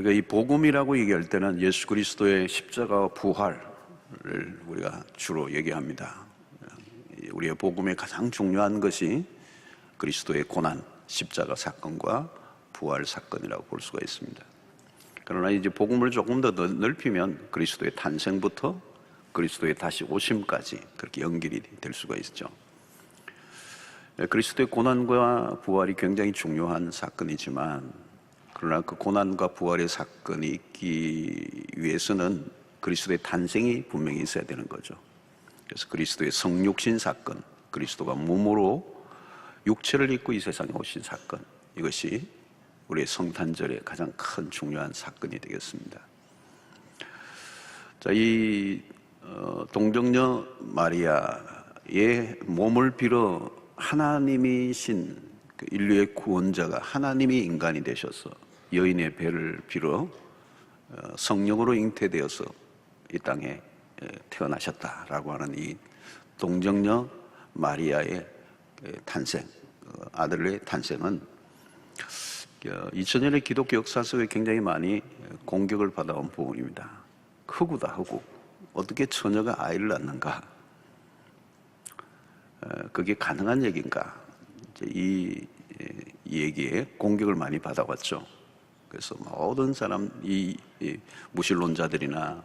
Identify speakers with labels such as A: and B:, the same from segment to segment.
A: 우리가 이 복음이라고 얘기할 때는 예수 그리스도의 십자가와 부활을 우리가 주로 얘기합니다. 우리의 복음의 가장 중요한 것이 그리스도의 고난, 십자가 사건과 부활 사건이라고 볼 수가 있습니다. 그러나 이제 복음을 조금 더 넓히면 그리스도의 탄생부터 그리스도의 다시 오심까지 그렇게 연결이 될 수가 있죠. 그리스도의 고난과 부활이 굉장히 중요한 사건이지만, 그러나 그 고난과 부활의 사건이 있기 위해서는 그리스도의 탄생이 분명히 있어야 되는 거죠. 그래서 그리스도의 성육신 사건, 그리스도가 몸으로 육체를 입고 이 세상에 오신 사건, 이것이 우리의 성탄절의 가장 큰 중요한 사건이 되겠습니다. 자, 이 동정녀 마리아의 몸을 빌어 하나님이신 그 인류의 구원자가, 하나님이 인간이 되셔서 여인의 배를 빌어 성령으로 잉태되어서 이 땅에 태어나셨다라고 하는 이 동정녀 마리아의 탄생, 아들의 탄생은 2000년의 기독교 역사 속에 굉장히 많이 공격을 받아온 부분입니다. 흑우다, 흑우. 어떻게 처녀가 아이를 낳는가? 그게 가능한 얘기인가? 이 얘기에 공격을 많이 받아왔죠. 그래서 모든 사람, 이 무신론자들이나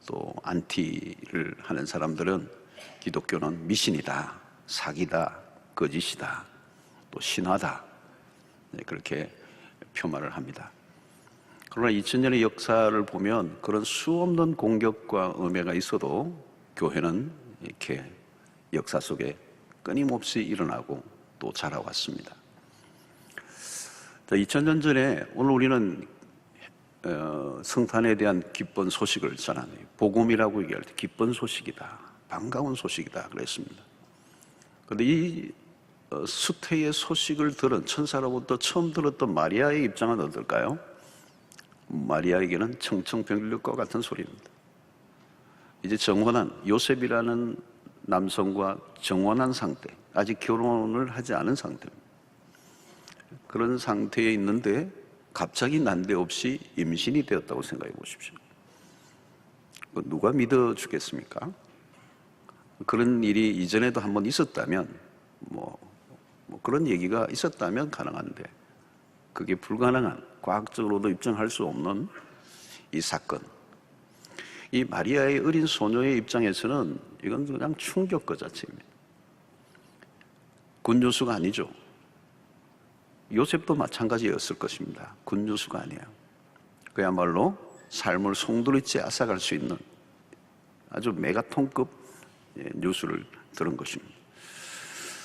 A: 또 안티를 하는 사람들은 기독교는 미신이다, 사기다, 거짓이다, 또 신화다, 그렇게 표말을 합니다. 그러나 2000년의 역사를 보면 그런 수없는 공격과 음해가 있어도 교회는 이렇게 역사 속에 끊임없이 일어나고 또 자라왔습니다. 2000년 전에 오늘 우리는 성탄에 대한 기쁜 소식을 전하네요. 복음이라고 얘기할 때 기쁜 소식이다, 반가운 소식이다 그랬습니다. 그런데 이 수태의 소식을 들은 천사로부터 처음 들었던 마리아의 입장은 어떨까요? 마리아에게는 청청병력과 같은 소리입니다. 이제 정혼한 요셉이라는 남성과 정혼한 상태, 아직 결혼을 하지 않은 상태입니다. 그런 상태에 있는데 갑자기 난데없이 임신이 되었다고 생각해 보십시오. 누가 믿어주겠습니까? 그런 일이 이전에도 한번 있었다면 뭐 그런 얘기가 있었다면 가능한데, 그게 불가능한, 과학적으로도 입증할 수 없는 이 사건, 이 마리아의 어린 소녀의 입장에서는 이건 그냥 충격 그 자체입니다. 굿뉴스가 아니죠. 요셉도 마찬가지였을 것입니다. 굿뉴스가 아니에요. 그야말로 삶을 송두리째 앗아갈 수 있는 아주 메가톤급 뉴스를 들은 것입니다.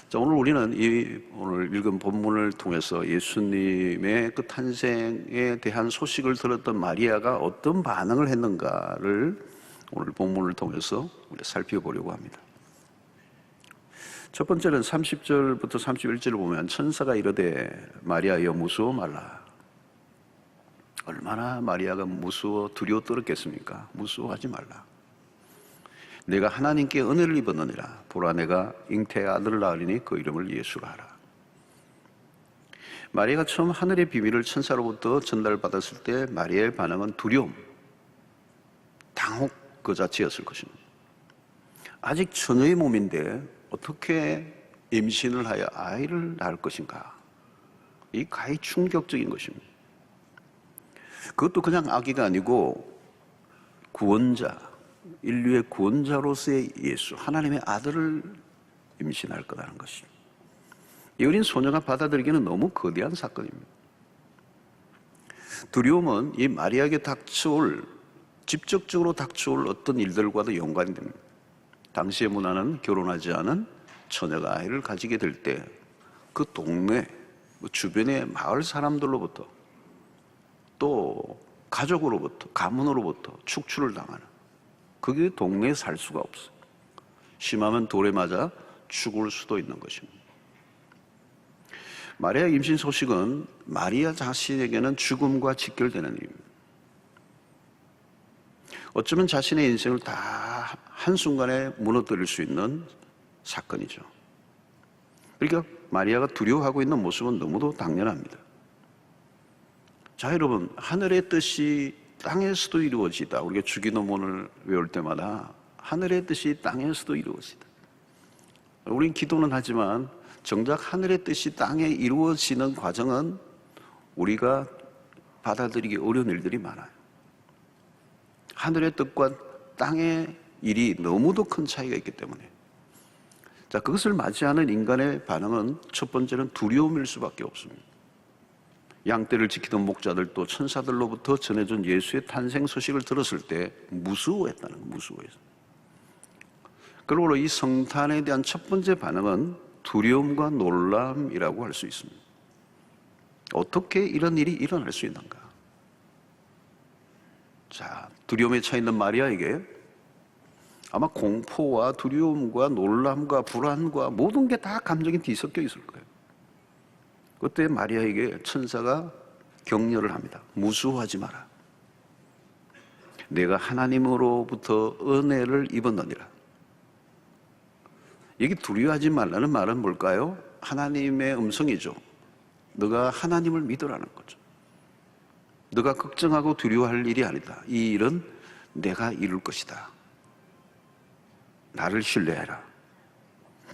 A: 자, 오늘 우리는 오늘 읽은 본문을 통해서 예수님의 그 탄생에 대한 소식을 들었던 마리아가 어떤 반응을 했는가를 오늘 본문을 통해서 우리가 살펴보려고 합니다. 첫 번째는 30절부터 31절을 보면 천사가 이르되 마리아여 무수어 말라. 얼마나 마리아가 무수어 두려워 떨었겠습니까? 무수어하지 말라. 내가 하나님께 은혜를 입었느니라. 보라, 내가 잉태의 아들을 낳으리니 그 이름을 예수라 하라. 마리아가 처음 하늘의 비밀을 천사로부터 전달받았을 때 마리아의 반응은 두려움, 당혹 그 자체였을 것입니다. 아직 처녀의 몸인데 어떻게 임신을 하여 아이를 낳을 것인가? 이 가히 충격적인 것입니다. 그것도 그냥 아기가 아니고 구원자, 인류의 구원자로서의 예수, 하나님의 아들을 임신할 거라는 것입니다. 이 어린 소녀가 받아들이기는 너무 거대한 사건입니다. 두려움은 이 마리아에게 직접적으로 닥쳐올 어떤 일들과도 연관이 됩니다. 당시의 문화는 결혼하지 않은 처녀가 아이를 가지게 될 때 그 동네, 주변의 마을 사람들로부터 또 가족으로부터, 가문으로부터 축출을 당하는, 그게 동네에 살 수가 없어요. 심하면 돌에 맞아 죽을 수도 있는 것입니다. 마리아 임신 소식은 마리아 자신에게는 죽음과 직결되는 일입니다. 어쩌면 자신의 인생을 다 한순간에 무너뜨릴 수 있는 사건이죠. 그러니까 마리아가 두려워하고 있는 모습은 너무도 당연합니다. 자, 여러분, 하늘의 뜻이 땅에서도 이루어지다. 우리가 주기도문을 외울 때마다 하늘의 뜻이 땅에서도 이루어지다. 우린 기도는 하지만 정작 하늘의 뜻이 땅에 이루어지는 과정은 우리가 받아들이기 어려운 일들이 많아요. 하늘의 뜻과 땅의 일이 너무도 큰 차이가 있기 때문에. 자, 그것을 맞이하는 인간의 반응은 첫 번째는 두려움일 수밖에 없습니다. 양떼를 지키던 목자들도 천사들로부터 전해준 예수의 탄생 소식을 들었을 때 무서워했다는 거예요. 무서워해서. 그러므로 이 성탄에 대한 첫 번째 반응은 두려움과 놀람이라고 할 수 있습니다. 어떻게 이런 일이 일어날 수 있는가? 자, 두려움에 차 있는 마리아에게 아마 공포와 두려움과 놀람과 불안과 모든 게 다 감정이 뒤섞여 있을 거예요. 그때 마리아에게 천사가 격려를 합니다. 무수하지 마라. 내가 하나님으로부터 은혜를 입었느니라. 여기 두려워하지 말라는 말은 뭘까요? 하나님의 음성이죠. 너가 하나님을 믿으라는 거죠. 너가 걱정하고 두려워할 일이 아니다. 이 일은 내가 이룰 것이다. 나를 신뢰해라.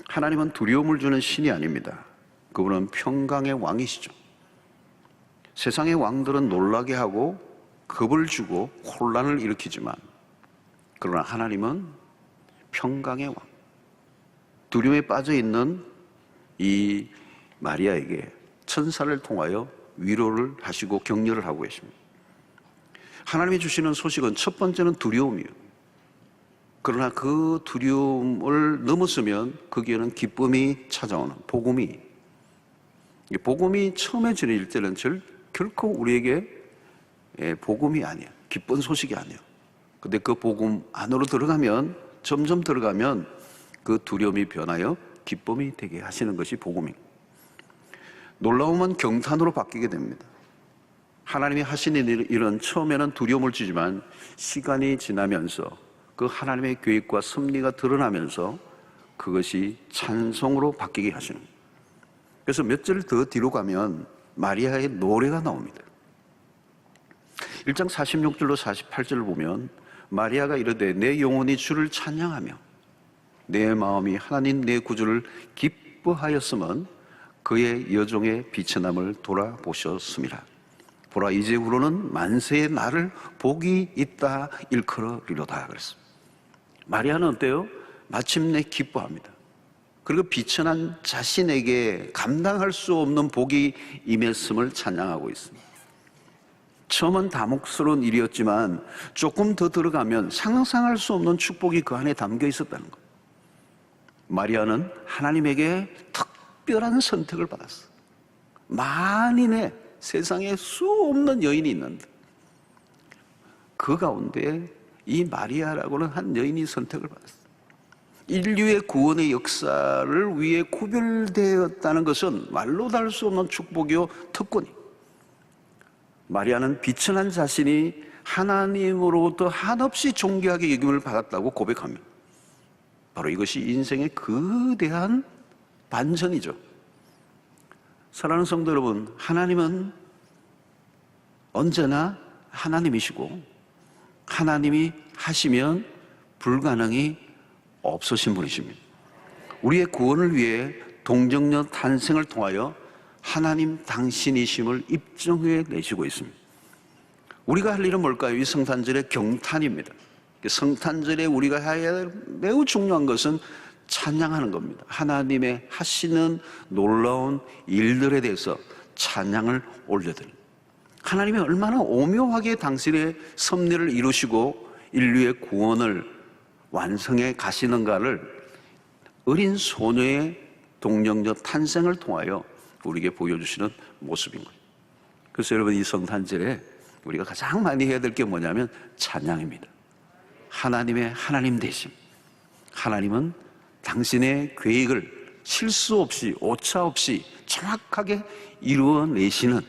A: 하나님은 두려움을 주는 신이 아닙니다. 그분은 평강의 왕이시죠. 세상의 왕들은 놀라게 하고 겁을 주고 혼란을 일으키지만 그러나 하나님은 평강의 왕. 두려움에 빠져 있는 이 마리아에게 천사를 통하여 위로를 하시고 격려를 하고 계십니다. 하나님이 주시는 소식은 첫 번째는 두려움이에요. 그러나 그 두려움을 넘었으면 거기에는 기쁨이 찾아오는 복음이 처음에 전해질 때는 결코 우리에게 복음이 아니에요. 기쁜 소식이 아니에요. 근데 그 복음 안으로 들어가면 점점 들어가면 그 두려움이 변하여 기쁨이 되게 하시는 것이 복음입니다. 놀라움은 경탄으로 바뀌게 됩니다. 하나님이 하시는 일은 처음에는 두려움을 주지만 시간이 지나면서 그 하나님의 계획과 섭리가 드러나면서 그것이 찬송으로 바뀌게 하시는 거예요. 그래서 몇 절 더 뒤로 가면 마리아의 노래가 나옵니다. 1장 46절로 48절을 보면 마리아가 이르되 내 영혼이 주를 찬양하며 내 마음이 하나님 내 구주를 기뻐하였음은 그의 여종의 비천함을 돌아보셨습니다. 보라 이제후로는 만세의 나를 복이 있다 일컬으리로다 그랬습니다. 마리아는 어때요? 마침내 기뻐합니다. 그리고 비천한 자신에게 감당할 수 없는 복이 임했음을 찬양하고 있습니다. 처음은 당혹스러운 일이었지만 조금 더 들어가면 상상할 수 없는 축복이 그 안에 담겨 있었다는 것. 마리아는 하나님에게 특별한 선택을 받았어. 만인의 세상에 수 없는 여인이 있는데 그 가운데 이 마리아라고는 한 여인이 선택을 받았어. 인류의 구원의 역사를 위해 구별되었다는 것은 말로 다 할 수 없는 축복이요 특권이. 마리아는 비천한 자신이 하나님으로부터 한없이 존귀하게 여김을 받았다고 고백합니다. 바로 이것이 인생의 거대한 반전이죠. 사랑하는 성도 여러분, 하나님은 언제나 하나님이시고 하나님이 하시면 불가능이 없으신 분이십니다. 우리의 구원을 위해 동정녀 탄생을 통하여 하나님 당신이심을 입증해 내시고 있습니다. 우리가 할 일은 뭘까요? 이 성탄절의 경탄입니다. 성탄절에 우리가 해야 할 매우 중요한 것은 찬양하는 겁니다. 하나님의 하시는 놀라운 일들에 대해서 찬양을 올려드립니다. 하나님이 얼마나 오묘하게 당신의 섭리를 이루시고 인류의 구원을 완성해 가시는가를 어린 소녀의 동정녀 탄생을 통하여 우리에게 보여주시는 모습인 거예요. 그래서 여러분 이 성탄절에 우리가 가장 많이 해야 될 게 뭐냐면 찬양입니다. 하나님의 하나님 되심. 하나님은 당신의 계획을 실수 없이 오차 없이 정확하게 이루어내시는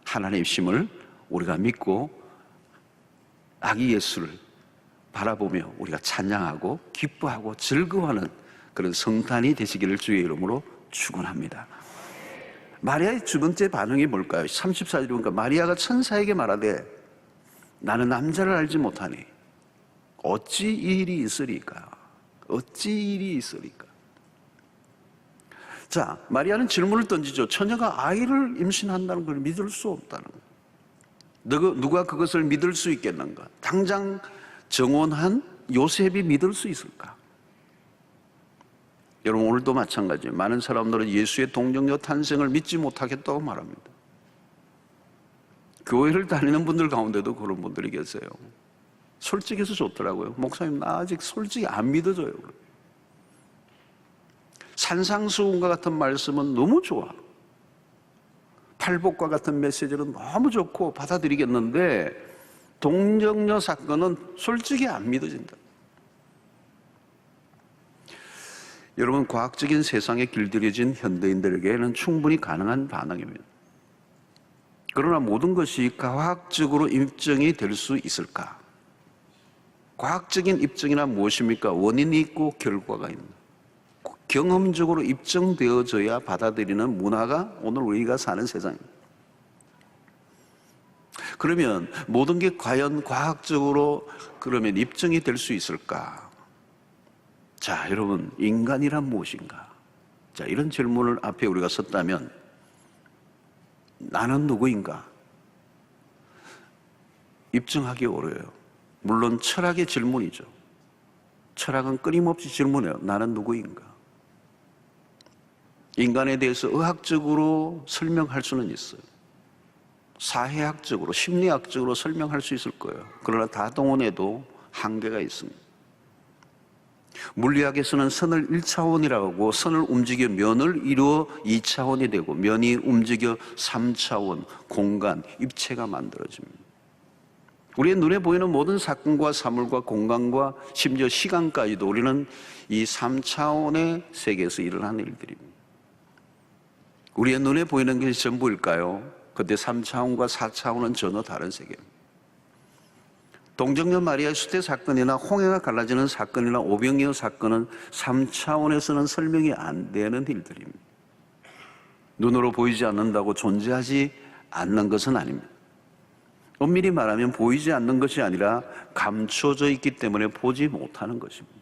A: 하나님이심을 우리가 믿고 아기 예수를 바라보며 우리가 찬양하고 기뻐하고 즐거워하는 그런 성탄이 되시기를 주의 이름으로 축원합니다. 마리아의 두 번째 반응이 뭘까요? 34절에 보니까 마리아가 천사에게 말하되 나는 남자를 알지 못하니 어찌 이 일이 있으리까? 어찌 이 일이 있으리까? 자, 마리아는 질문을 던지죠. 처녀가 아이를 임신한다는 걸 믿을 수 없다는 거. 누가 그것을 믿을 수 있겠는가? 당장 정혼한 요셉이 믿을 수 있을까? 여러분, 오늘도 마찬가지예요. 많은 사람들은 예수의 동정녀 탄생을 믿지 못하겠다고 말합니다. 교회를 다니는 분들 가운데도 그런 분들이 계세요. 솔직해서 좋더라고요. 목사님, 나 아직 솔직히 안 믿어져요. 산상수훈과 같은 말씀은 너무 좋아. 팔복과 같은 메시지는 너무 좋고 받아들이겠는데 동정녀 사건은 솔직히 안 믿어진다. 여러분, 과학적인 세상에 길들여진 현대인들에게는 충분히 가능한 반응입니다. 그러나 모든 것이 과학적으로 입증이 될 수 있을까? 과학적인 입증이란 무엇입니까? 원인이 있고 결과가 있는, 경험적으로 입증되어져야 받아들이는 문화가 오늘 우리가 사는 세상입니다. 그러면 모든 게 과연 과학적으로 그러면 입증이 될 수 있을까? 자, 여러분, 인간이란 무엇인가? 자, 이런 질문을 앞에 우리가 섰다면 나는 누구인가? 입증하기 어려워요. 물론 철학의 질문이죠. 철학은 끊임없이 질문해요. 나는 누구인가? 인간에 대해서 의학적으로 설명할 수는 있어요. 사회학적으로, 심리학적으로 설명할 수 있을 거예요. 그러나 다동원에도 한계가 있습니다. 물리학에서는 선을 1차원이라고 하고 선을 움직여 면을 이루어 2차원이 되고 면이 움직여 3차원, 공간, 입체가 만들어집니다. 우리의 눈에 보이는 모든 사건과 사물과 공간과 심지어 시간까지도 우리는 이 3차원의 세계에서 일어나는 일들입니다. 우리의 눈에 보이는 것이 전부일까요? 그때 3차원과 4차원은 전혀 다른 세계입니다. 동정녀 마리아의 수태 사건이나 홍해가 갈라지는 사건이나 오병이어 사건은 3차원에서는 설명이 안 되는 일들입니다. 눈으로 보이지 않는다고 존재하지 않는 것은 아닙니다. 엄밀히 말하면 보이지 않는 것이 아니라 감춰져 있기 때문에 보지 못하는 것입니다.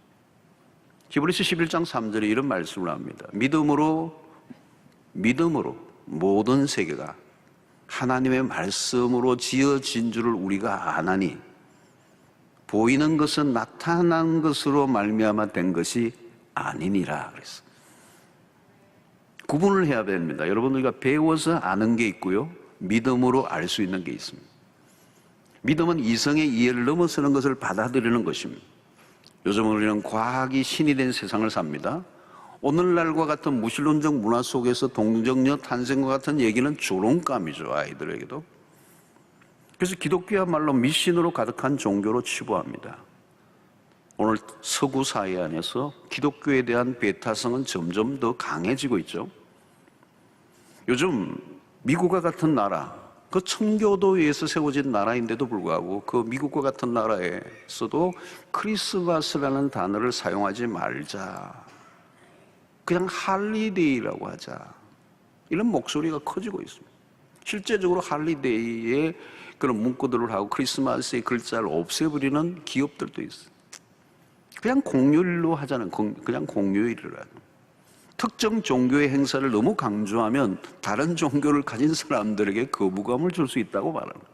A: 히브리서 11장 3절에 이런 말씀을 합니다. 믿음으로 모든 세계가 하나님의 말씀으로 지어진 줄을 우리가 아나니 보이는 것은 나타난 것으로 말미암아 된 것이 아니니라 그랬어요. 구분을 해야 됩니다. 여러분, 우리가 배워서 아는 게 있고요, 믿음으로 알 수 있는 게 있습니다. 믿음은 이성의 이해를 넘어서는 것을 받아들이는 것입니다. 요즘 우리는 과학이 신이 된 세상을 삽니다. 오늘날과 같은 무신론적 문화 속에서 동정녀 탄생과 같은 얘기는 조롱감이죠, 아이들에게도. 그래서 기독교야말로 미신으로 가득한 종교로 치부합니다. 오늘 서구 사회 안에서 기독교에 대한 배타성은 점점 더 강해지고 있죠. 요즘 미국과 같은 나라, 그 청교도에서 세워진 나라인데도 불구하고 그 미국과 같은 나라에서도 크리스마스라는 단어를 사용하지 말자, 그냥 할리데이라고 하자, 이런 목소리가 커지고 있습니다. 실제적으로 할리데이에 그런 문구들을 하고 크리스마스의 글자를 없애버리는 기업들도 있어요. 그냥 공휴일로 하자는, 그냥 공휴일을 하는. 특정 종교의 행사를 너무 강조하면 다른 종교를 가진 사람들에게 거부감을 줄 수 있다고 말합니다.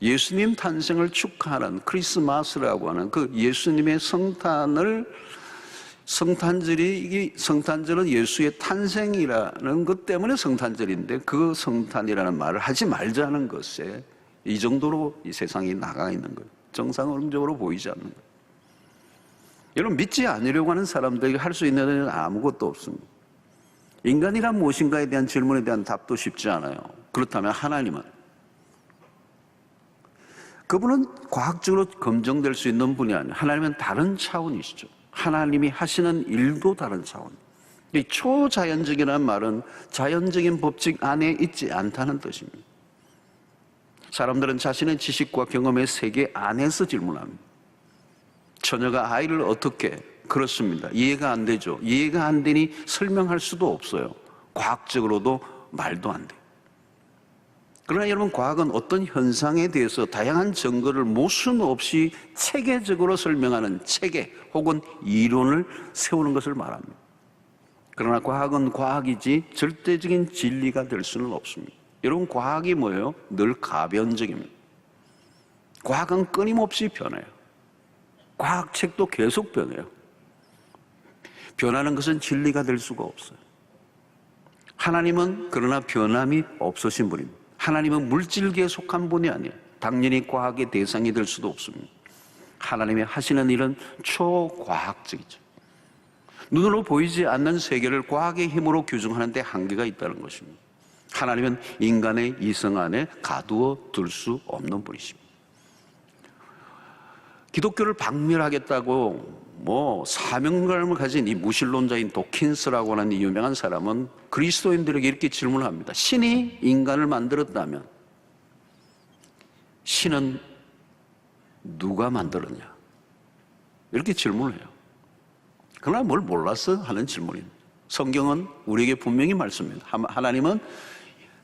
A: 예수님 탄생을 축하하는 크리스마스라고 하는 그 예수님의 성탄절은 예수의 탄생이라는 것 때문에 성탄절인데 그 성탄이라는 말을 하지 말자는 것에 이 정도로 이 세상이 나가 있는 거예요. 정상적으로 보이지 않는 거예요. 여러분, 믿지 않으려고 하는 사람들에게 할 수 있는 일은 아무것도 없습니다. 인간이란 무엇인가에 대한 질문에 대한 답도 쉽지 않아요. 그렇다면 하나님은? 그분은 과학적으로 검증될 수 있는 분이 아니에요. 하나님은 다른 차원이시죠. 하나님이 하시는 일도 다른 차원. 이 초자연적이라는 말은 자연적인 법칙 안에 있지 않다는 뜻입니다. 사람들은 자신의 지식과 경험의 세계 안에서 질문합니다. 처녀가 아이를 어떻게? 그렇습니다. 이해가 안 되죠. 이해가 안 되니 설명할 수도 없어요. 과학적으로도 말도 안 돼요. 그러나 여러분, 과학은 어떤 현상에 대해서 다양한 증거를 모순 없이 체계적으로 설명하는 체계 혹은 이론을 세우는 것을 말합니다. 그러나 과학은 과학이지 절대적인 진리가 될 수는 없습니다. 여러분, 과학이 뭐예요? 늘 가변적입니다. 과학은 끊임없이 변해요. 과학책도 계속 변해요. 변하는 것은 진리가 될 수가 없어요. 하나님은 그러나 변함이 없으신 분입니다. 하나님은 물질계에 속한 분이 아니에요. 당연히 과학의 대상이 될 수도 없습니다. 하나님이 하시는 일은 초과학적이죠. 눈으로 보이지 않는 세계를 과학의 힘으로 규정하는 데 한계가 있다는 것입니다. 하나님은 인간의 이성 안에 가두어 둘 수 없는 분이십니다. 기독교를 박멸하겠다고 사명감을 가진 이 무신론자인 도킨스라고 하는 이 유명한 사람은 그리스도인들에게 이렇게 질문을 합니다. 신이 인간을 만들었다면 신은 누가 만들었냐? 이렇게 질문을 해요. 그러나 뭘 몰라서 하는 질문입니다. 성경은 우리에게 분명히 말씀합니다. 하나님은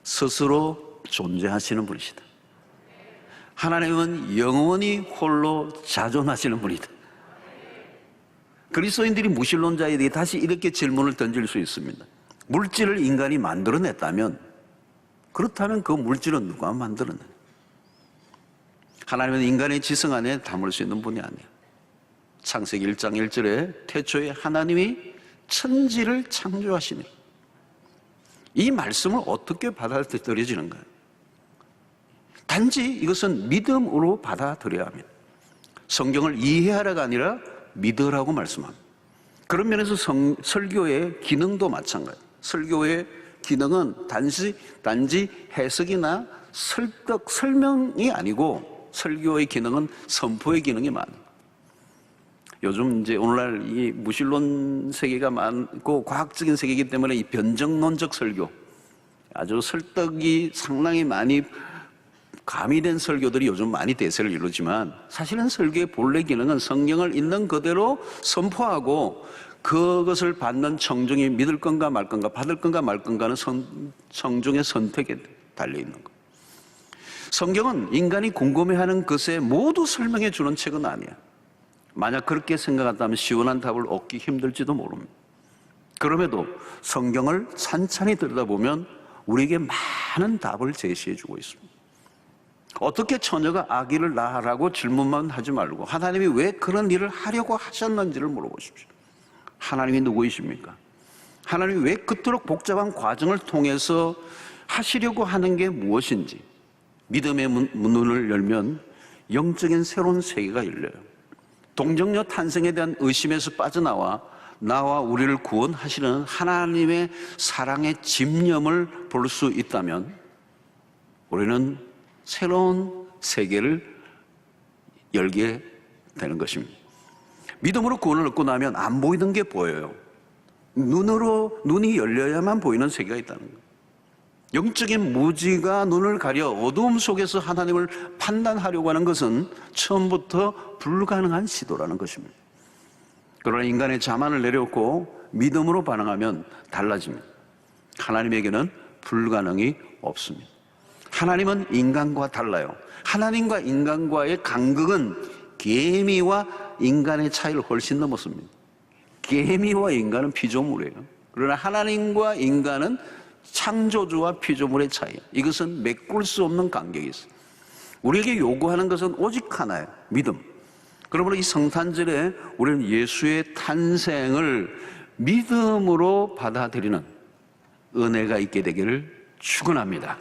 A: 스스로 존재하시는 분이시다. 하나님은 영원히 홀로 자존하시는 분이다. 그리스도인들이 무신론자에 대해 다시 이렇게 질문을 던질 수 있습니다. 물질을 인간이 만들어냈다면 그렇다면 그 물질은 누가 만들었느냐? 하나님은 인간의 지성 안에 담을 수 있는 분이 아니에요. 창세기 1장 1절에 태초에 하나님이 천지를 창조하시니, 이 말씀을 어떻게 받아들여지는가요? 단지 이것은 믿음으로 받아들여야 합니다. 성경을 이해하라가 아니라 믿으라고 말씀합니다. 그런 면에서 설교의 기능도 마찬가지예요. 설교의 기능은 단지 해석이나 설명이 아니고 설교의 기능은 선포의 기능이 많아요. 요즘 이제 오늘날 이 무신론 세계가 많고 과학적인 세계이기 때문에 이 변정론적 설교, 아주 설득이 상당히 많이 가미된 설교들이 요즘 많이 대세를 이루지만, 사실은 설교의 본래 기능은 성경을 있는 그대로 선포하고 그것을 받는 청중이 믿을 건가 말 건가, 받을 건가 말 건가는 청중의 선택에 달려있는 것. 성경은 인간이 궁금해하는 것에 모두 설명해 주는 책은 아니야. 만약 그렇게 생각한다면 시원한 답을 얻기 힘들지도 모릅니다. 그럼에도 성경을 찬찬히 들여다보면 우리에게 많은 답을 제시해 주고 있습니다. 어떻게 처녀가 아기를 낳으라고 질문만 하지 말고 하나님이 왜 그런 일을 하려고 하셨는지를 물어보십시오. 하나님이 누구이십니까? 하나님이 왜 그토록 복잡한 과정을 통해서 하시려고 하는 게 무엇인지 믿음의 문을 열면 영적인 새로운 세계가 열려요. 동정녀 탄생에 대한 의심에서 빠져나와 나와 우리를 구원하시는 하나님의 사랑의 집념을 볼 수 있다면 우리는 새로운 세계를 열게 되는 것입니다. 믿음으로 구원을 얻고 나면 안 보이던 게 보여요. 눈이 열려야만 보이는 세계가 있다는 거예요. 영적인 무지가 눈을 가려 어두움 속에서 하나님을 판단하려고 하는 것은 처음부터 불가능한 시도라는 것입니다. 그러나 인간의 자만을 내려놓고 믿음으로 반응하면 달라집니다. 하나님에게는 불가능이 없습니다. 하나님은 인간과 달라요. 하나님과 인간과의 간극은 개미와 인간의 차이를 훨씬 넘었습니다. 개미와 인간은 피조물이에요. 그러나 하나님과 인간은 창조주와 피조물의 차이. 이것은 메꿀 수 없는 간격이 있어요. 우리에게 요구하는 것은 오직 하나예요. 믿음. 그러므로 이 성탄절에 우리는 예수의 탄생을 믿음으로 받아들이는 은혜가 있게 되기를 축원합니다.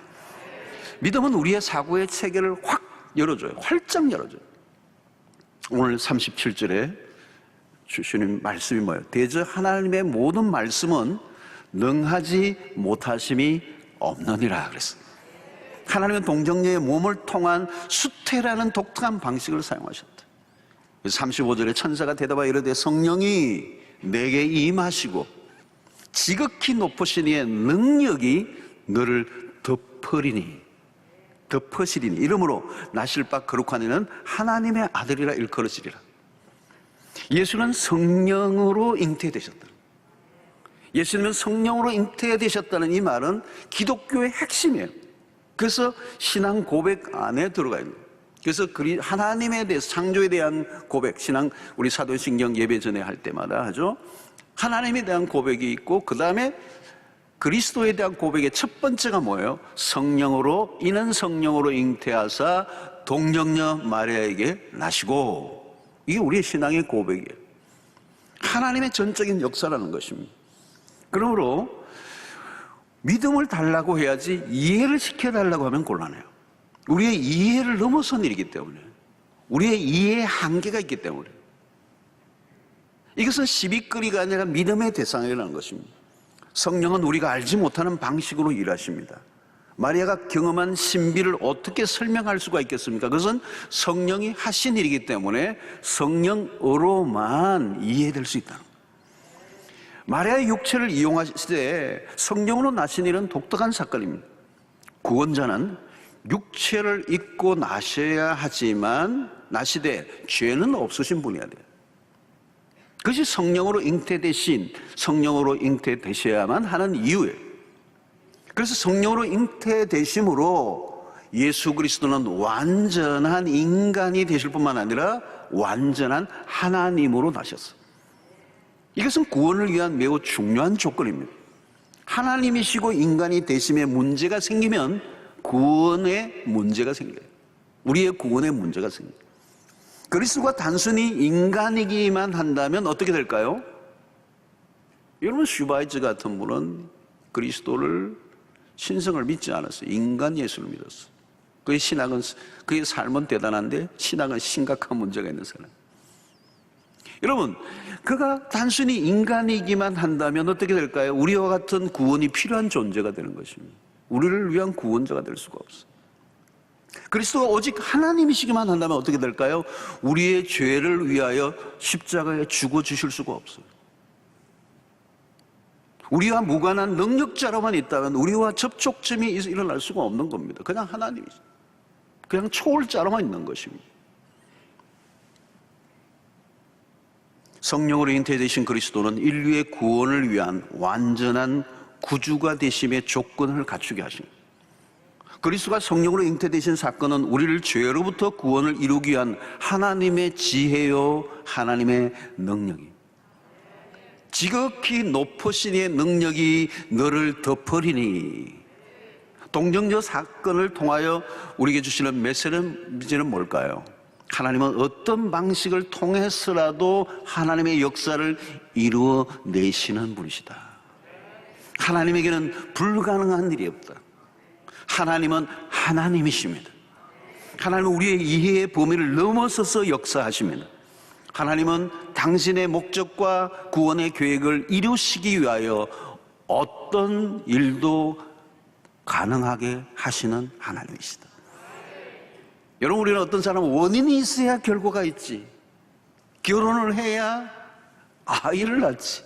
A: 믿음은 우리의 사고의 체계를 확 열어줘요. 활짝 열어줘요. 오늘 37절에 주시는 말씀이 뭐예요? 대저 하나님의 모든 말씀은 능하지 못하심이 없느니라 그랬어요. 하나님은 동정녀의 몸을 통한 수태라는 독특한 방식을 사용하셨다. 35절에 천사가 대답하여 이르되 성령이 내게 임하시고 지극히 높으신 이의 능력이 너를 덮으시리니 이러므로 나실 바 거룩한 이는 하나님의 아들이라 일컬으시리라. 예수는 성령으로 잉태되셨다. 예수님은 성령으로 잉태되셨다는 이 말은 기독교의 핵심이에요. 그래서 신앙 고백 안에 들어가 있는 거예요. 그래서 하나님에 대해서, 창조에 대한 고백, 신앙, 우리 사도신경 예배 전에 할 때마다 하죠. 하나님에 대한 고백이 있고, 그 다음에 그리스도에 대한 고백의 첫 번째가 뭐예요? 성령으로, 이는 성령으로 잉태하사 동정녀 마리아에게 나시고. 이게 우리의 신앙의 고백이에요. 하나님의 전적인 역사라는 것입니다. 그러므로 믿음을 달라고 해야지 이해를 시켜달라고 하면 곤란해요. 우리의 이해를 넘어선 일이기 때문에, 우리의 이해의 한계가 있기 때문에. 이것은 시비거리가 아니라 믿음의 대상이라는 것입니다. 성령은 우리가 알지 못하는 방식으로 일하십니다. 마리아가 경험한 신비를 어떻게 설명할 수가 있겠습니까? 그것은 성령이 하신 일이기 때문에 성령으로만 이해될 수 있다는 거예요. 마리아의 육체를 이용하시되 성령으로 나신 일은 독특한 사건입니다. 구원자는 육체를 입고 나셔야 하지만 나시되 죄는 없으신 분이어야 돼요. 그것이 성령으로 잉태되신, 성령으로 잉태되셔야만 하는 이유예요. 그래서 성령으로 잉태되심으로 예수 그리스도는 완전한 인간이 되실 뿐만 아니라 완전한 하나님으로 나셨어요. 이것은 구원을 위한 매우 중요한 조건입니다. 하나님이시고 인간이 되심에 문제가 생기면 구원에 문제가 생겨요. 우리의 구원에 문제가 생겨요. 그리스도가 단순히 인간이기만 한다면 어떻게 될까요? 여러분, 슈바이처 같은 분은 그리스도를, 신성을 믿지 않았어요. 인간 예수를 믿었어요. 그의 신앙은, 그의 삶은 대단한데 신앙은 심각한 문제가 있는 사람. 여러분, 그가 단순히 인간이기만 한다면 어떻게 될까요? 우리와 같은 구원이 필요한 존재가 되는 것입니다. 우리를 위한 구원자가 될 수가 없어요. 그리스도가 오직 하나님이시기만 한다면 어떻게 될까요? 우리의 죄를 위하여 십자가에 죽어주실 수가 없어요. 우리와 무관한 능력자로만 있다면 우리와 접촉점이 일어날 수가 없는 겁니다. 그냥 하나님이죠. 그냥 초월자로만 있는 것입니다. 성령으로 잉태되신 그리스도는 인류의 구원을 위한 완전한 구주가 되심의 조건을 갖추게 하십니다. 그리스도가 성령으로 잉태되신 사건은 우리를 죄로부터 구원을 이루기 위한 하나님의 지혜요, 하나님의 능력이, 지극히 높으신 이의 능력이 너를 덮으리니. 동정녀 사건을 통하여 우리에게 주시는 메시지는 뭘까요? 하나님은 어떤 방식을 통해서라도 하나님의 역사를 이루어내시는 분이시다. 하나님에게는 불가능한 일이 없다. 하나님은 하나님이십니다. 하나님은 우리의 이해의 범위를 넘어서서 역사하십니다. 하나님은 당신의 목적과 구원의 계획을 이루시기 위하여 어떤 일도 가능하게 하시는 하나님이시다. 여러분, 우리는 어떤 사람은 원인이 있어야 결과가 있지, 결혼을 해야 아이를 낳지.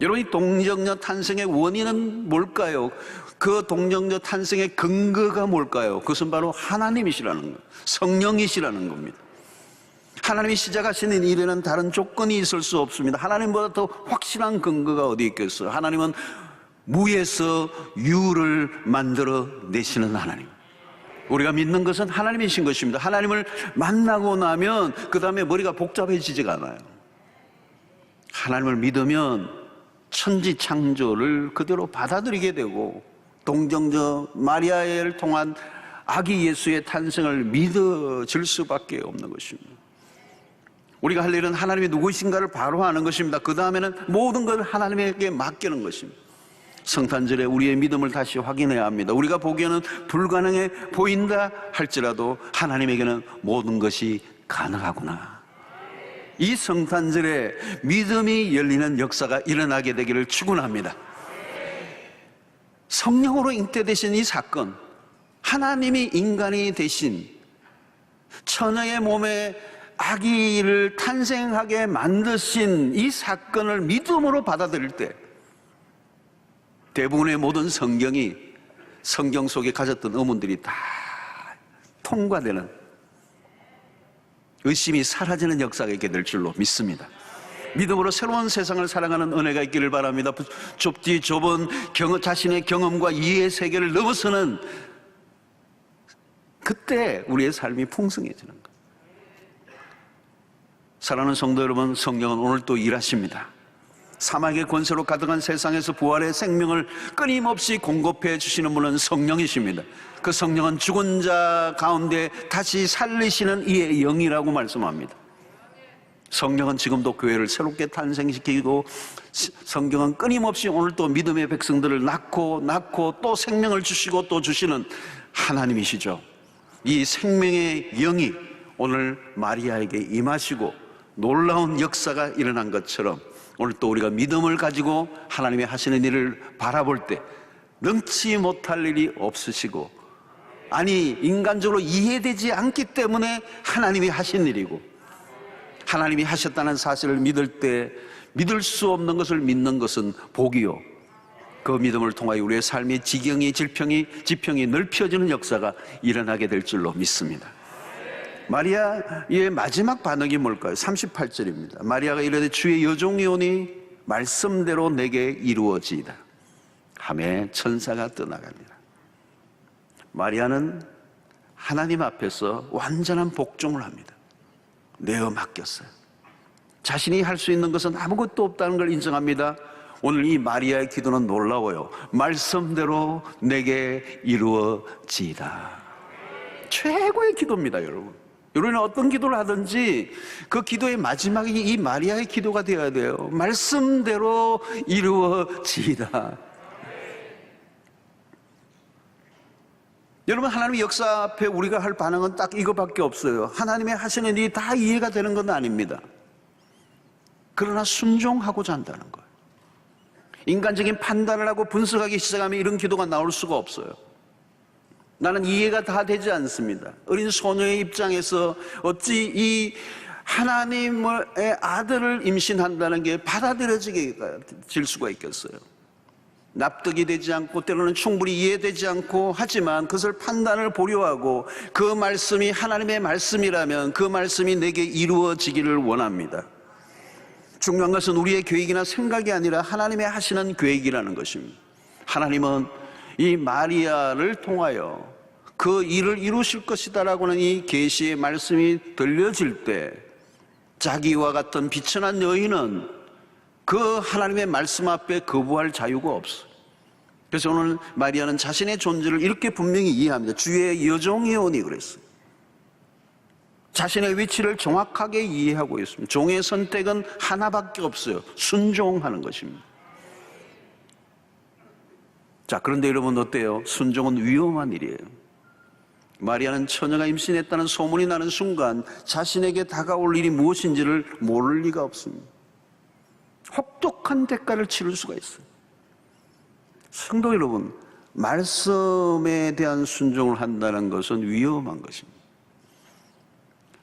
A: 여러분, 이 동정녀 탄생의 원인은 뭘까요? 그 동정녀 탄생의 근거가 뭘까요? 그것은 바로 하나님이시라는 거예요. 성령이시라는 겁니다. 하나님이 시작하시는 일에는 다른 조건이 있을 수 없습니다. 하나님보다 더 확실한 근거가 어디 있겠어요? 하나님은 무에서 유를 만들어 내시는 하나님. 우리가 믿는 것은 하나님이신 것입니다. 하나님을 만나고 나면 그 다음에 머리가 복잡해지지가 않아요. 하나님을 믿으면 천지창조를 그대로 받아들이게 되고, 동정녀 마리아를 통한 아기 예수의 탄생을 믿어질 수밖에 없는 것입니다. 우리가 할 일은 하나님이 누구이신가를 바로 아는 것입니다. 그 다음에는 모든 걸 하나님에게 맡기는 것입니다. 성탄절에 우리의 믿음을 다시 확인해야 합니다. 우리가 보기에는 불가능해 보인다 할지라도 하나님에게는 모든 것이 가능하구나. 이 성탄절에 믿음이 열리는 역사가 일어나게 되기를 축원합니다. 성령으로 잉태되신 이 사건, 하나님이 인간이 되신, 처녀의 몸에 아기를 탄생하게 만드신 이 사건을 믿음으로 받아들일 때 대부분의 모든 성경 속에 가졌던 의문들이 다 통과되는, 의심이 사라지는 역사가 있게 될 줄로 믿습니다. 믿음으로 새로운 세상을 살아가는 은혜가 있기를 바랍니다. 좁디 좁은 자신의 경험과 이해의 세계를 넘어서는 그때 우리의 삶이 풍성해지는 거예요. 사랑하는 성도 여러분, 성령은 오늘 또 일하십니다. 사막의 권세로 가득한 세상에서 부활의 생명을 끊임없이 공급해 주시는 분은 성령이십니다. 그 성령은 죽은 자 가운데 다시 살리시는 이의 영이라고 말씀합니다. 성령은 지금도 교회를 새롭게 탄생시키고, 성경은 끊임없이 오늘 또 믿음의 백성들을 낳고 또 생명을 주시고 또 주시는 하나님이시죠. 이 생명의 영이 오늘 마리아에게 임하시고 놀라운 역사가 일어난 것처럼, 오늘 또 우리가 믿음을 가지고 하나님이 하시는 일을 바라볼 때 능치 못할 일이 없으시고, 아니 인간적으로 이해되지 않기 때문에 하나님이 하신 일이고, 하나님이 하셨다는 사실을 믿을 때 믿을 수 없는 것을 믿는 것은 복이요, 그 믿음을 통하여 우리의 삶의 지평이 넓혀지는 역사가 일어나게 될 줄로 믿습니다. 마리아의 마지막 반응이 뭘까요? 38절입니다. 마리아가 이르되 주의 여종이오니 말씀대로 내게 이루어지이다 하매 천사가 떠나갑니다. 마리아는 하나님 앞에서 완전한 복종을 합니다. 내어 맡겼어요. 자신이 할 수 있는 것은 아무것도 없다는 걸 인정합니다. 오늘 이 마리아의 기도는 놀라워요. 말씀대로 내게 이루어지이다. 최고의 기도입니다, 여러분. 우리는 어떤 기도를 하든지 그 기도의 마지막이 이 마리아의 기도가 되어야 돼요. 말씀대로 이루어지이다. 여러분, 하나님의 역사 앞에 우리가 할 반응은 딱 이거밖에 없어요. 하나님의 하시는 일이 다 이해가 되는 건 아닙니다. 그러나 순종하고자 한다는 거예요. 인간적인 판단을 하고 분석하기 시작하면 이런 기도가 나올 수가 없어요. 나는 이해가 다 되지 않습니다. 어린 소녀의 입장에서 어찌 이 하나님의 아들을 임신한다는 게 받아들여질 수가 있겠어요? 납득이 되지 않고 때로는 충분히 이해되지 않고, 하지만 그것을 판단을 보려하고 그 말씀이 하나님의 말씀이라면 그 말씀이 내게 이루어지기를 원합니다. 중요한 것은 우리의 계획이나 생각이 아니라 하나님의 하시는 계획이라는 것입니다. 하나님은 이 마리아를 통하여 그 일을 이루실 것이다라고는 이 계시의 말씀이 들려질 때 자기와 같은 비천한 여인은 그 하나님의 말씀 앞에 거부할 자유가 없어요. 그래서 오늘 마리아는 자신의 존재를 이렇게 분명히 이해합니다. 주의 여종이오니 그랬어요. 자신의 위치를 정확하게 이해하고 있습니다. 종의 선택은 하나밖에 없어요. 순종하는 것입니다. 자, 그런데 여러분 어때요? 순종은 위험한 일이에요. 마리아는 처녀가 임신했다는 소문이 나는 순간 자신에게 다가올 일이 무엇인지를 모를 리가 없습니다. 혹독한 대가를 치를 수가 있어요. 성도 여러분, 말씀에 대한 순종을 한다는 것은 위험한 것입니다.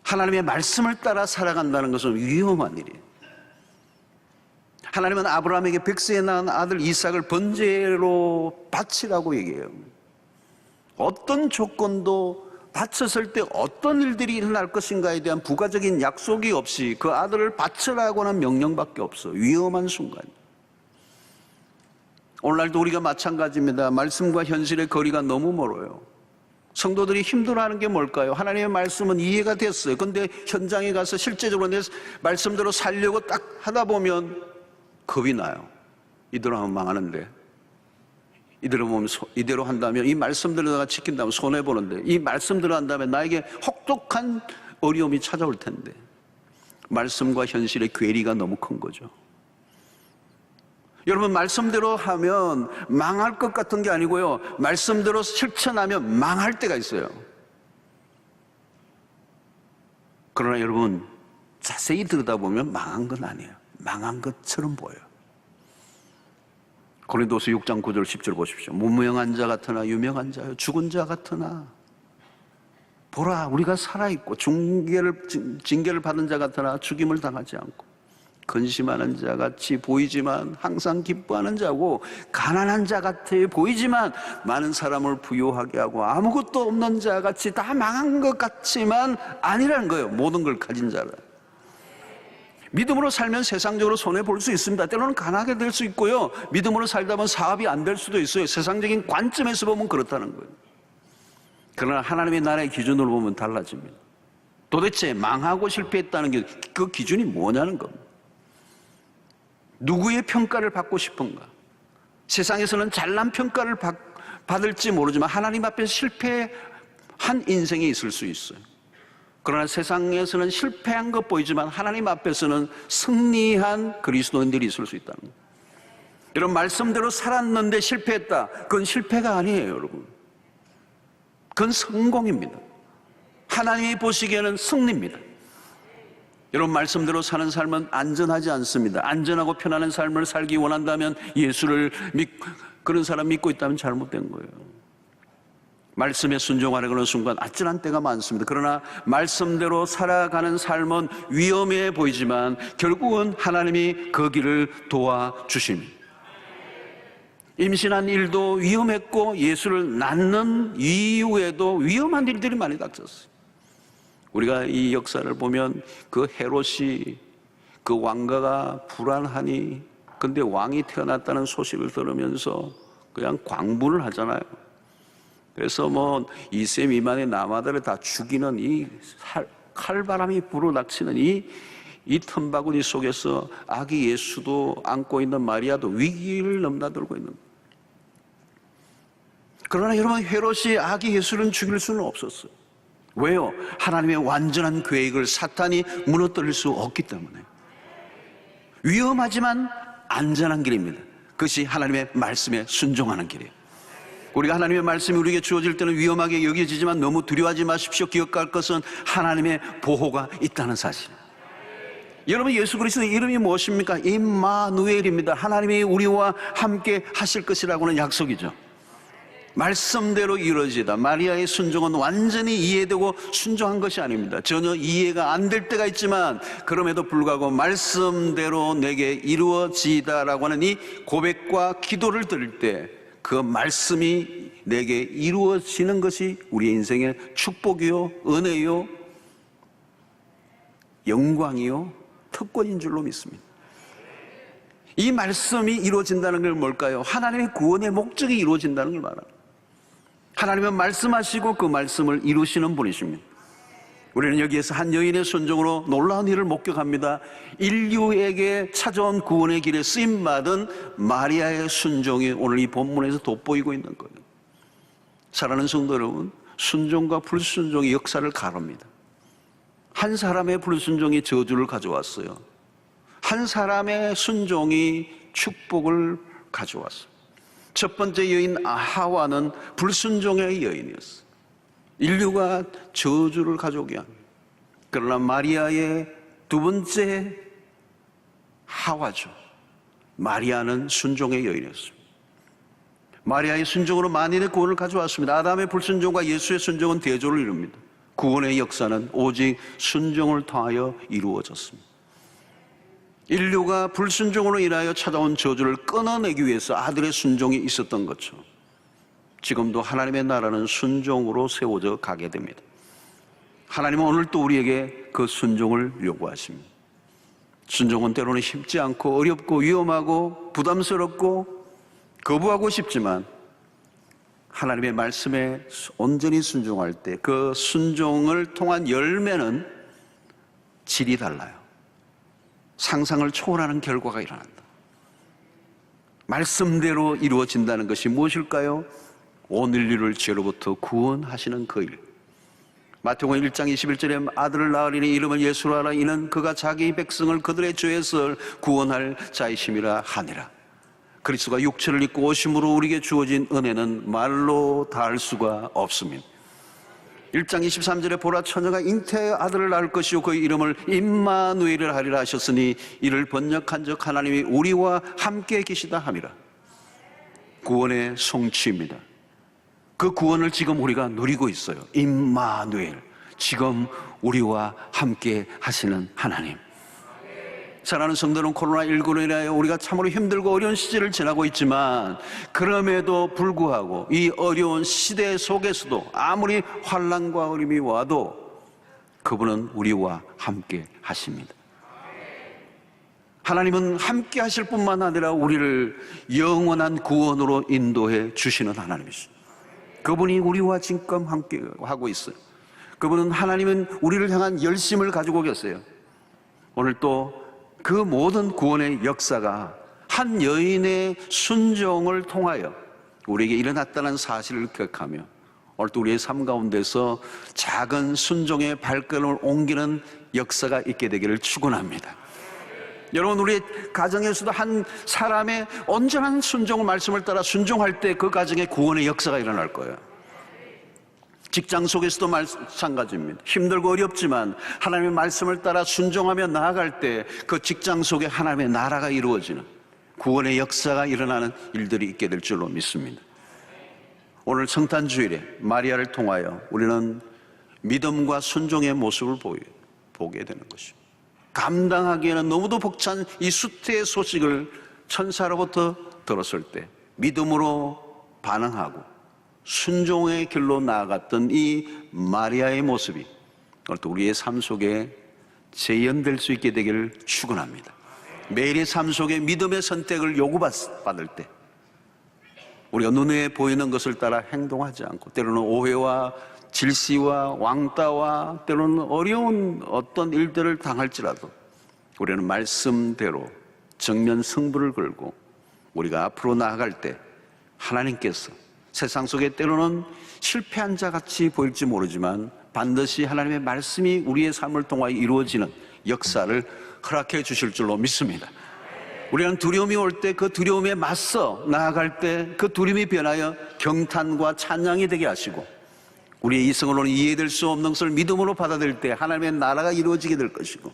A: 하나님의 말씀을 따라 살아간다는 것은 위험한 일이에요. 하나님은 아브라함에게 백세에 낳은 아들 이삭을 번제로 바치라고 얘기해요. 어떤 조건도 바쳤을 때 어떤 일들이 일어날 것인가에 대한 부가적인 약속이 없이 그 아들을 바치라고 하는 명령밖에 없어요. 위험한 순간이에요. 오늘날도 우리가 마찬가지입니다. 말씀과 현실의 거리가 너무 멀어요. 성도들이 힘들어하는 게 뭘까요? 하나님의 말씀은 이해가 됐어요. 그런데 현장에 가서 실제적으로 내 말씀대로 살려고 딱 하다 보면 겁이 나요. 이대로 하면 망하는데, 이대로 한다면, 이 말씀대로 내가 지킨다면 손해보는데, 이 말씀대로 한다면 나에게 혹독한 어려움이 찾아올 텐데, 말씀과 현실의 괴리가 너무 큰 거죠. 여러분, 말씀대로 하면 망할 것 같은 게 아니고요, 말씀대로 실천하면 망할 때가 있어요. 그러나 여러분, 자세히 들여다보면 망한 건 아니에요. 망한 것처럼 보여요. 고린도서 6장 9절 10절 보십시오. 무명한 자 같으나 유명한 자요, 죽은 자 같으나 보라 우리가 살아있고, 징계를 받은 자 같으나 죽임을 당하지 않고, 근심하는 자 같이 보이지만 항상 기뻐하는 자고, 가난한 자 같아 보이지만 많은 사람을 부유하게 하고, 아무것도 없는 자 같이 다 망한 것 같지만 아니라는 거예요. 모든 걸 가진 자라. 믿음으로 살면 세상적으로 손해볼 수 있습니다. 때로는 가난하게 될 수 있고요. 믿음으로 살다 보면 사업이 안 될 수도 있어요. 세상적인 관점에서 보면 그렇다는 거예요. 그러나 하나님의 나라의 기준으로 보면 달라집니다. 도대체 망하고 실패했다는 게 그 기준이 뭐냐는 겁니다. 누구의 평가를 받고 싶은가? 세상에서는 잘난 평가를 받을지 모르지만 하나님 앞에서 실패한 인생이 있을 수 있어요. 그러나 세상에서는 실패한 것 보이지만 하나님 앞에서는 승리한 그리스도인들이 있을 수 있다는 거예요. 이런 말씀대로 살았는데 실패했다. 그건 실패가 아니에요, 여러분. 그건 성공입니다. 하나님이 보시기에는 승리입니다. 이런 말씀대로 사는 삶은 안전하지 않습니다. 안전하고 편안한 삶을 살기 원한다면 예수를 그런 사람 믿고 있다면 잘못된 거예요. 말씀에 순종하려는 순간 아찔한 때가 많습니다. 그러나 말씀대로 살아가는 삶은 위험해 보이지만 결국은 하나님이 그 길을 도와주십니다. 임신한 일도 위험했고 예수를 낳는 이후에도 위험한 일들이 많이 닥쳤어요. 우리가 이 역사를 보면 그 헤롯이 그 왕가가 불안하니 근데 왕이 태어났다는 소식을 들으면서 그냥 광분을 하잖아요. 그래서 뭐 2세 미만의 남아들을 다 죽이는 이 칼바람이 불어닥치는 이 틈바구니 속에서 아기 예수도 안고 있는 마리아도 위기를 넘나들고 있는 거예요. 그러나 여러분, 헤롯이 아기 예수를 죽일 수는 없었어요. 왜요? 하나님의 완전한 계획을 사탄이 무너뜨릴 수 없기 때문에. 위험하지만 안전한 길입니다. 그것이 하나님의 말씀에 순종하는 길이에요. 우리가 하나님의 말씀이 우리에게 주어질 때는 위험하게 여겨지지만 너무 두려워하지 마십시오. 기억할 것은 하나님의 보호가 있다는 사실. 여러분, 예수 그리스도의 이름이 무엇입니까? 임마누엘입니다. 하나님이 우리와 함께 하실 것이라고 하는 약속이죠. 말씀대로 이루어지다. 마리아의 순종은 완전히 이해되고 순종한 것이 아닙니다. 전혀 이해가 안 될 때가 있지만 그럼에도 불구하고 말씀대로 내게 이루어지다라고 하는 이 고백과 기도를 드릴 때 그 말씀이 내게 이루어지는 것이 우리의 인생의 축복이요, 은혜요, 영광이요, 특권인 줄로 믿습니다. 이 말씀이 이루어진다는 건 뭘까요? 하나님의 구원의 목적이 이루어진다는 걸 말합니다. 하나님은 말씀하시고 그 말씀을 이루시는 분이십니다. 우리는 여기에서 한 여인의 순종으로 놀라운 일을 목격합니다. 인류에게 찾아온 구원의 길에 쓰임받은 마리아의 순종이 오늘 이 본문에서 돋보이고 있는 거예요. 사랑하는 성도 여러분, 순종과 불순종이 역사를 가릅니다. 한 사람의 불순종이 저주를 가져왔어요. 한 사람의 순종이 축복을 가져왔어요. 첫 번째 여인 하와는 불순종의 여인이었어요. 인류가 저주를 가져오게 합니다. 그러나 마리아의 두 번째 하와죠. 마리아는 순종의 여인이었습니다. 마리아의 순종으로 만인의 구원을 가져왔습니다. 아담의 불순종과 예수의 순종은 대조를 이룹니다. 구원의 역사는 오직 순종을 통하여 이루어졌습니다. 인류가 불순종으로 인하여 찾아온 저주를 끊어내기 위해서 아들의 순종이 있었던 것처럼 지금도 하나님의 나라는 순종으로 세워져 가게 됩니다. 하나님은 오늘 또 우리에게 그 순종을 요구하십니다. 순종은 때로는 쉽지 않고 어렵고 위험하고 부담스럽고 거부하고 싶지만 하나님의 말씀에 온전히 순종할 때 그 순종을 통한 열매는 질이 달라요. 상상을 초월하는 결과가 일어난다. 말씀대로 이루어진다는 것이 무엇일까요? 온 인류를 죄로부터 구원하시는 그 일. 마태복음 1장 21절에 아들을 낳으리니 이름을 예수로 하라. 이는 그가 자기 백성을 그들의 죄에서 구원할 자이심이라 하니라. 그리스도가 육체를 입고 오심으로 우리에게 주어진 은혜는 말로 다할 수가 없습니다. 1장 23절에 보라 처녀가 잉태하여 아들을 낳을 것이요 그 이름을 임마누엘을 하리라 하셨으니 이를 번역한 적 하나님이 우리와 함께 계시다 함이라. 구원의 성취입니다. 그 구원을 지금 우리가 누리고 있어요. 임마누엘, 지금 우리와 함께 하시는 하나님. 사랑하는 성도는 코로나19로 인하여 우리가 참으로 힘들고 어려운 시절을 지나고 있지만 그럼에도 불구하고 이 어려운 시대 속에서도 아무리 환난과 어려움이 와도 그분은 우리와 함께 하십니다. 하나님은 함께 하실 뿐만 아니라 우리를 영원한 구원으로 인도해 주시는 하나님이십니다. 그분이 우리와 지금 함께 하고 있어요. 그분은 하나님은 우리를 향한 열심을 가지고 계세요. 오늘 또 그 모든 구원의 역사가 한 여인의 순종을 통하여 우리에게 일어났다는 사실을 기억하며 오늘 또 우리의 삶 가운데서 작은 순종의 발걸음을 옮기는 역사가 있게 되기를 축원합니다. 여러분, 우리 가정에서도 한 사람의 온전한 순종의 말씀을 따라 순종할 때 그 가정에 구원의 역사가 일어날 거예요. 직장 속에서도 마찬가지입니다. 힘들고 어렵지만 하나님의 말씀을 따라 순종하며 나아갈 때 그 직장 속에 하나님의 나라가 이루어지는 구원의 역사가 일어나는 일들이 있게 될 줄로 믿습니다. 오늘 성탄주일에 마리아를 통하여 우리는 믿음과 순종의 모습을 보게 되는 것입니다. 감당하기에는 너무도 벅찬 이 수태의 소식을 천사로부터 들었을 때 믿음으로 반응하고 순종의 길로 나아갔던 이 마리아의 모습이 오늘 또 우리의 삶 속에 재현될 수 있게 되기를 축원합니다. 매일의 삶 속에 믿음의 선택을 요구받을 때 우리가 눈에 보이는 것을 따라 행동하지 않고 때로는 오해와 질시와 왕따와 때로는 어려운 어떤 일들을 당할지라도 우리는 말씀대로 정면 승부를 걸고 우리가 앞으로 나아갈 때 하나님께서 세상 속에 때로는 실패한 자 같이 보일지 모르지만 반드시 하나님의 말씀이 우리의 삶을 통하여 이루어지는 역사를 허락해 주실 줄로 믿습니다. 우리는 두려움이 올 때 그 두려움에 맞서 나아갈 때 그 두려움이 변하여 경탄과 찬양이 되게 하시고 우리의 이성으로는 이해될 수 없는 것을 믿음으로 받아들일 때 하나님의 나라가 이루어지게 될 것이고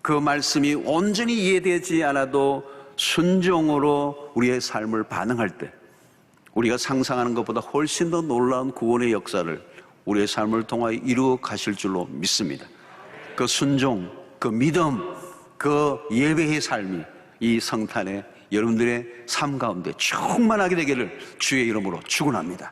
A: 그 말씀이 온전히 이해되지 않아도 순종으로 우리의 삶을 반응할 때 우리가 상상하는 것보다 훨씬 더 놀라운 구원의 역사를 우리의 삶을 통하여 이루어 가실 줄로 믿습니다. 그 순종, 그 믿음, 그 예배의 삶이 이 성탄에 여러분들의 삶 가운데 충만하게 되기를 주의 이름으로 축원합니다.